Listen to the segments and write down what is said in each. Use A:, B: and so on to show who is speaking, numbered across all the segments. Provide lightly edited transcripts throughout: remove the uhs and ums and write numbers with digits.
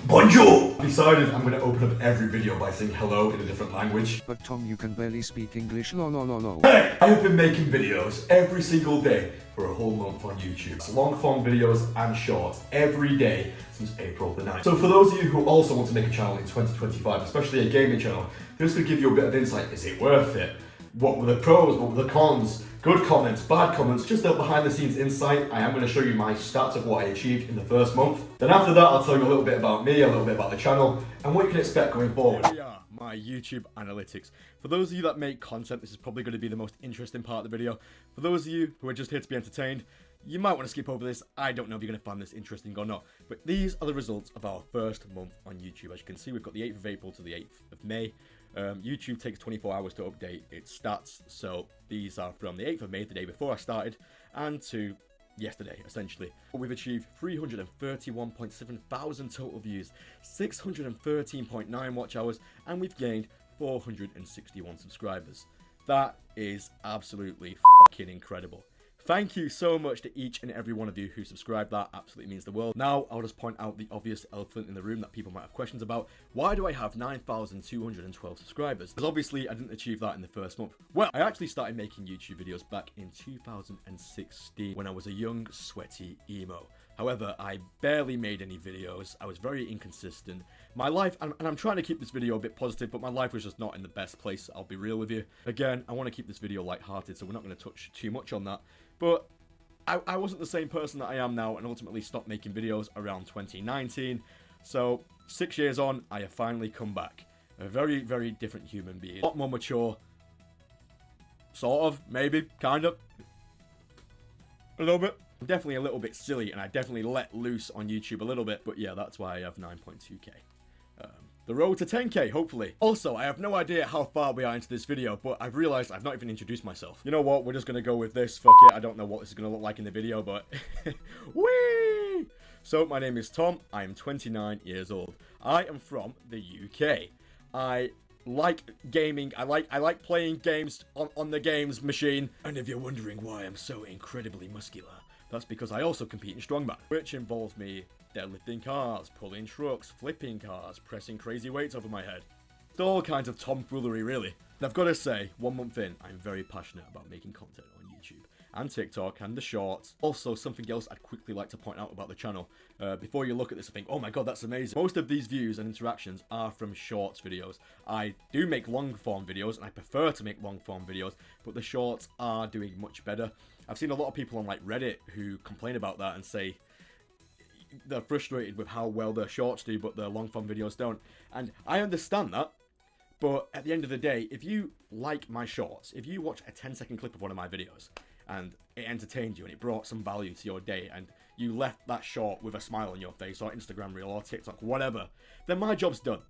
A: Bonjour! I decided I'm going to open up every video by saying hello in a different language.
B: But Tom, you can barely speak English. No.
A: Hey! I have been making videos every single day for a whole month on YouTube. It's long form videos and shorts every day since April the 9th. So for those of you who also want to make a channel in 2025, especially a gaming channel, this could give you a bit of insight. Is it worth it? What were the pros? What were the cons? Good comments, bad comments, just a behind the scenes insight. I am going to show you my stats of what I achieved in the first month. Then after that, I'll tell you a little bit about me, a little bit about the channel, and what you can expect going forward. Here we are, my YouTube analytics. For those of you that make content, this is probably going to be the most interesting part of the video. For those of you who are just here to be entertained, you might want to skip over this. I don't know if you're going to find this interesting or not. But these are the results of our first month on YouTube. As you can see, we've got the 8th of April to the 8th of May. YouTube takes 24 hours to update its stats, so these are from the 8th of May, the day before I started, and to yesterday, essentially. We've achieved 331.7 thousand total views, 613.9 watch hours, and we've gained 461 subscribers. That is absolutely fucking incredible. Thank you so much to each and every one of you who subscribed. That absolutely means the world. Now, I'll just point out the obvious elephant in the room that people might have questions about. Why do I have 9,212 subscribers? Because obviously I didn't achieve that in the first month. Well, I actually started making YouTube videos back in 2016 when I was a young, sweaty emo. However, I barely made any videos. I was very inconsistent. My life, and I'm trying to keep this video a bit positive, but my life was just not in the best place, I'll be real with you. Again, I want to keep this video lighthearted, so we're not going to touch too much on that. But I wasn't the same person that I am now, and ultimately stopped making videos around 2019. So 6 years on, I have finally come back. A very, very different human being. A lot more mature. Sort of, maybe, kind of. A little bit. I'm definitely a little bit silly, and I definitely let loose on YouTube a little bit. But yeah, that's why I have 9.2k. The road to 10k, hopefully. Also, I have no idea how far we are into this video, but I've realized I've not even introduced myself. You know what? We're just gonna go with this. Fuck it. I don't know what this is gonna look like in the video, but whee! So, my name is Tom. I am 29 years old. I am from the UK. I like gaming. I like playing games on the games machine. And if you're wondering why I'm so incredibly muscular, that's because I also compete in strongman, which involves me deadlifting cars, pulling trucks, flipping cars, pressing crazy weights over my head. It's all kinds of tomfoolery, really. And I've got to say, 1 month in, I'm very passionate about making content on YouTube and TikTok and the shorts. Also, something else I'd quickly like to point out about the channel. Before you look at this and think, oh my god, that's amazing. Most of these views and interactions are from shorts videos. I do make long form videos, and I prefer to make long form videos, but the shorts are doing much better. I've seen a lot of people on like Reddit who complain about that and say they're frustrated with how well their shorts do, but their long form videos don't. And I understand that, but at the end of the day, if you like my shorts, if you watch a 10-second clip of one of my videos and it entertained you and it brought some value to your day and you left that short with a smile on your face, or Instagram reel or TikTok, whatever, then my job's done.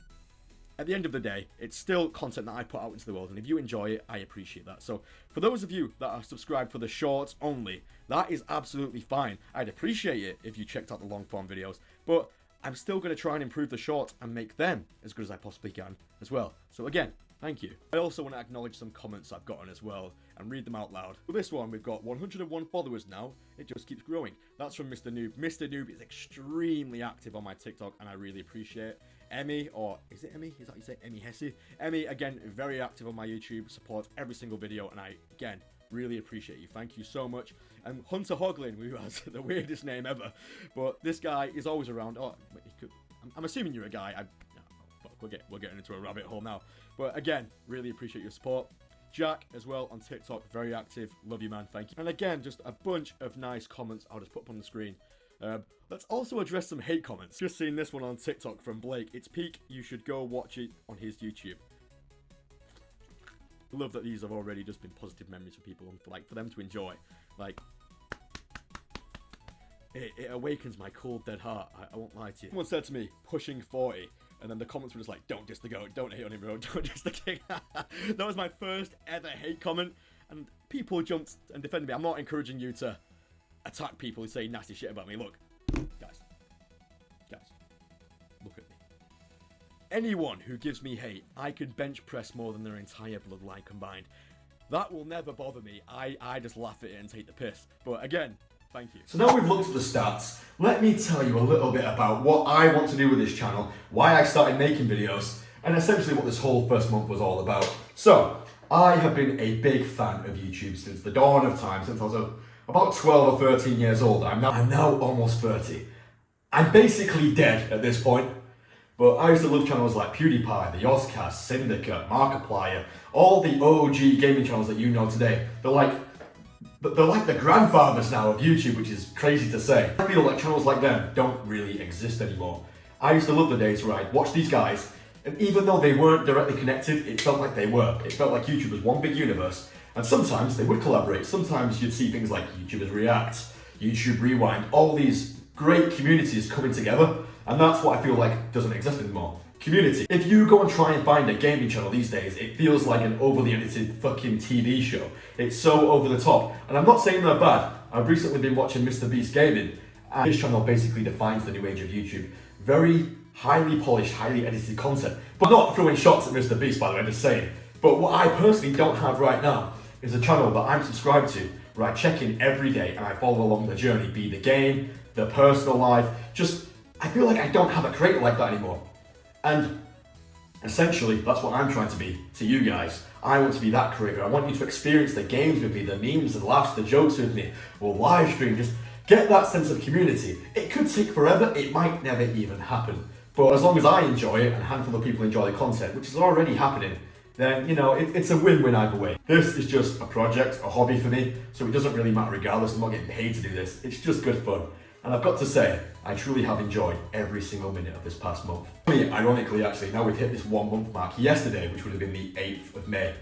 A: At the end of the day, it's still content that I put out into the world, and if you enjoy it, I appreciate that. So, for those of you that are subscribed for the shorts only, that is absolutely fine. I'd appreciate it if you checked out the long-form videos, but I'm still going to try and improve the shorts and make them as good as I possibly can as well. So again, thank you. I also want to acknowledge some comments I've gotten as well and read them out loud. For this one, we've got 101 followers now. It just keeps growing. That's from Mr. Noob. Mr. Noob is extremely active on my TikTok, and I really appreciate it. Emmy, or is it Emmy? Is that what you say? Emmy Hesse? Emmy, again, very active on my YouTube, supports every single video, and I, again, really appreciate you. Thank you so much. And Hunter Hoglin, who has the weirdest name ever, but this guy is always around. Oh, wait, I'm assuming you're a guy. No, fuck, we're getting into a rabbit hole now. But again, really appreciate your support. Jack, as well, on TikTok, very active. Love you, man. Thank you. And again, just a bunch of nice comments I'll just put up on the screen. Let's also address some hate comments. Just seen this one on TikTok from Blake. It's peak. You should go watch it on his YouTube. I love that these have already just been positive memories for people and for them to enjoy. Like, it awakens my cold dead heart. I won't lie to you. Someone said to me, pushing 40. And then the comments were just like, don't diss the goat, don't hate on him, bro, don't diss the king. That was my first ever hate comment. And people jumped and defended me. I'm not encouraging you to attack people who say nasty shit about me. Look, guys, look at me. Anyone who gives me hate, I could bench press more than their entire bloodline combined. That will never bother me. I just laugh at it and take the piss. But again, Thank you. So now we've looked at the stats, let me tell you a little bit about what I want to do with this channel, why I started making videos, and essentially what this whole first month was all about. So, I have been a big fan of YouTube since the dawn of time, since I was about 12 or 13 years old. I'm now almost 30. I'm basically dead at this point. But I used to love channels like PewDiePie, the Ozcast, Syndicate, Markiplier, all the OG gaming channels that you know today. They're like the grandfathers now of YouTube, which is crazy to say. I feel like channels like them don't really exist anymore. I used to love the days where I'd watch these guys, and even though they weren't directly connected, it felt like they were. It felt like YouTube was one big universe, and sometimes they would collaborate. Sometimes you'd see things like YouTubers React, YouTube Rewind, all these great communities coming together, and that's what I feel like doesn't exist anymore. Community. If you go and try and find a gaming channel these days, it feels like an overly edited fucking TV show. It's so over the top. And I'm not saying they're bad. I've recently been watching Mr. Beast Gaming, and his channel basically defines the new age of YouTube. Very highly polished, highly edited content. But not throwing shots at Mr. Beast, by the way, I'm just saying. But what I personally don't have right now is a channel that I'm subscribed to, where I check in every day and I follow along the journey, be the game, the personal life, I feel like I don't have a creator like that anymore. And essentially, that's what I'm trying to be to you guys. I want to be that creator. I want you to experience the games with me, the memes, the laughs, the jokes with me. We'll live stream, just get that sense of community. It could take forever, it might never even happen. But as long as I enjoy it and a handful of people enjoy the content, which is already happening, then, you know, it's a win-win either way. This is just a project, a hobby for me, so it doesn't really matter regardless. I'm not getting paid to do this. It's just good fun. And I've got to say, I truly have enjoyed every single minute of this past month. Ironically, actually, now we've hit this 1 month mark yesterday, which would have been the 8th of May.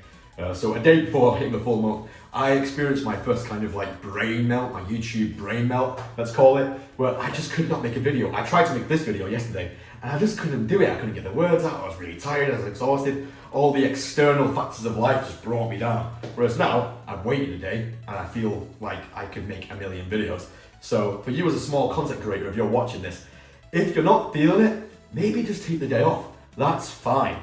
A: So a day before hitting the full month, I experienced my first kind of like brain melt, my YouTube brain melt, let's call it, where I just could not make a video. I tried to make this video yesterday, and I just couldn't do it. I couldn't get the words out, I was really tired, I was exhausted. All the external factors of life just brought me down. Whereas now, I've waited a day, and I feel like I could make a million videos. So for you as a small content creator, if you're watching this, if you're not feeling it, maybe just take the day off. That's fine.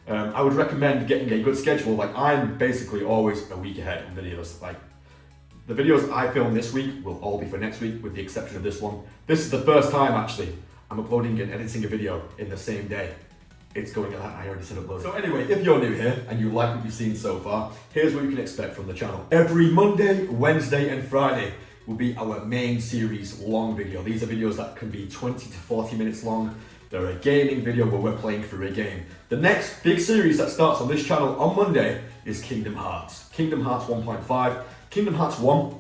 A: I would recommend getting a good schedule. Like, I'm basically always a week ahead on videos. Like, the videos I film this week will all be for next week, with the exception of this one. This is the first time, actually, I'm uploading and editing a video in the same day. It's going, I already said upload. So anyway, if you're new here and you like what you've seen so far, here's what you can expect from the channel. Every Monday, Wednesday, and Friday will be our main series long video. These are videos that can be 20 to 40 minutes long. They're a gaming video where we're playing through a game. The next big series that starts on this channel on Monday is Kingdom Hearts. Kingdom Hearts 1.5. Kingdom Hearts 1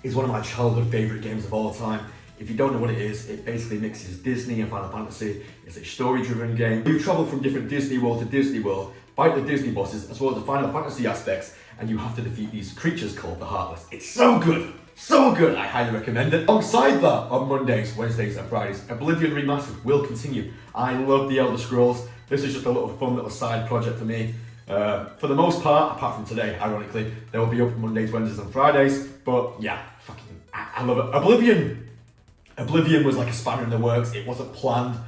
A: is one of my childhood favorite games of all time. If you don't know what it is, it basically mixes Disney and Final Fantasy. It's a story-driven game. You travel from different Disney World to Disney World, fight the Disney bosses, as well as the Final Fantasy aspects, and you have to defeat these creatures called the Heartless. It's so good! So good, I highly recommend it. Alongside that, on Mondays, Wednesdays and Fridays, Oblivion Remastered will continue. I love the Elder Scrolls. This is just a little fun little side project for me. For the most part, apart from today, ironically, they will be up Mondays, Wednesdays and Fridays. But yeah, I love it. Oblivion was like a spanner in the works. It wasn't planned.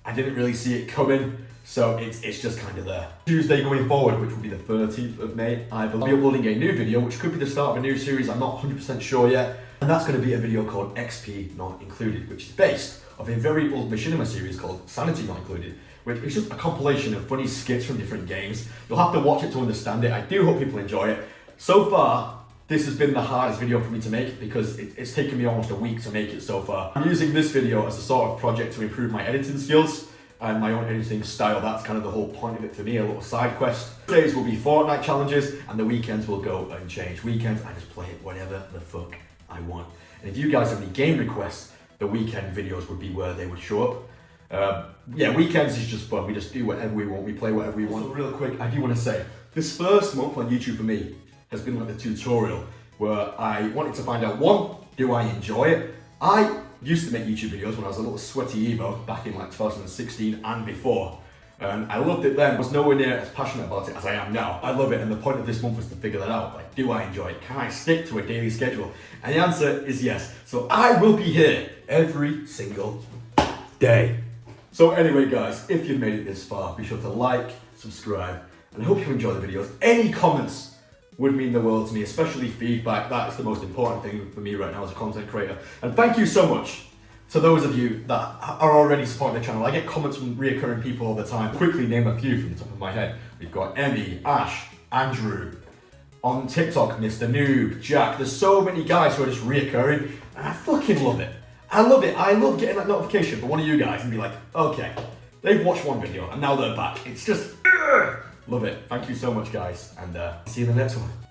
A: I didn't really see it coming. So it's just kind of there. Tuesday going forward, which will be the 13th of May, I will be uploading a new video, which could be the start of a new series. I'm not 100% sure yet. And that's going to be a video called XP Not Included, which is based off a very old Machinima series called Sanity Not Included, which is just a compilation of funny skits from different games. You'll have to watch it to understand it. I do hope people enjoy it. So far, this has been the hardest video for me to make because it's taken me almost a week to make it so far. I'm using this video as a sort of project to improve my editing skills and my own editing style. That's kind of the whole point of it for me, a little side quest. Days will be Fortnite challenges, and the weekends will go unchanged. Weekends, I just play it whatever the fuck I want. And if you guys have any game requests, the weekend videos would be where they would show up. Yeah, weekends is just fun. We just do whatever we want. We play whatever we want. So real quick, I do want to say, this first month on YouTube for me has been like a tutorial where I wanted to find out, one, do I enjoy it? I used to make YouTube videos when I was a little sweaty Evo back in like 2016 and before. And I loved it then, was nowhere near as passionate about it as I am now. I love it, and the point of this month was to figure that out. Like, do I enjoy it? Can I stick to a daily schedule? And the answer is yes. So I will be here every single day. So anyway guys, if you've made it this far, be sure to like, subscribe, and I hope you enjoy the videos. Any comments would mean the world to me, especially feedback. That is the most important thing for me right now as a content creator. And thank you so much to those of you that are already supporting the channel. I get comments from reoccurring people all the time. Quickly name a few from the top of my head. We've got Emmy, Ash, Andrew, on TikTok, Mr. Noob, Jack. There's so many guys who are just reoccurring, and I fucking love it. I love it. I love getting that notification from one of you guys and be like, okay, they've watched one video and now they're back. It's just, love it. Thank you so much, guys, and see you in the next one.